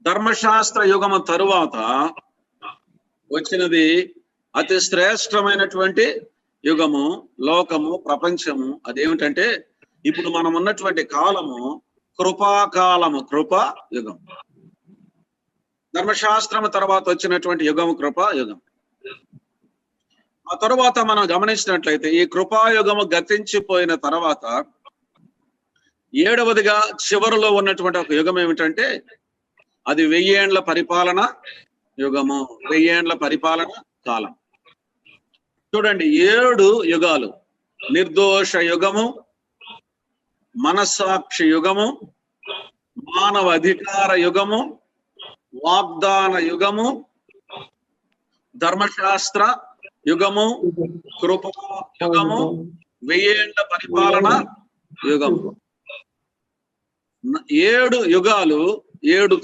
ధర్మశాస్త్ర యుగము తరువాత వచ్చినది అతి శ్రేష్టమైనటువంటి యుగము, లోకము, ప్రపంచము. అదేమిటంటే ఇప్పుడు మనం ఉన్నటువంటి కాలము కృపాకాలము, కృపా యుగం. ధర్మశాస్త్రము తర్వాత వచ్చినటువంటి యుగము కృపా యుగం. ఆ తరువాత మనం గమనించినట్లయితే ఈ కృపాయుగము గతించిపోయిన తర్వాత 7వదిగా చివరిలో ఉన్నటువంటి ఒక యుగం ఏమిటంటే అది 1000 ఏండ్ల పరిపాలన యుగము, 1000 ఏండ్ల పరిపాలన కాలం. చూడండి, 7 యుగాలు: నిర్దోష యుగము, మనస్సాక్షి యుగము, మానవ అధికార యుగము, వాగ్దాన యుగము, ధర్మశాస్త్ర యుగము, కృపా యుగము, 1000 ఏండ్ల పరిపాలన యుగము. 7 యుగాలు, 7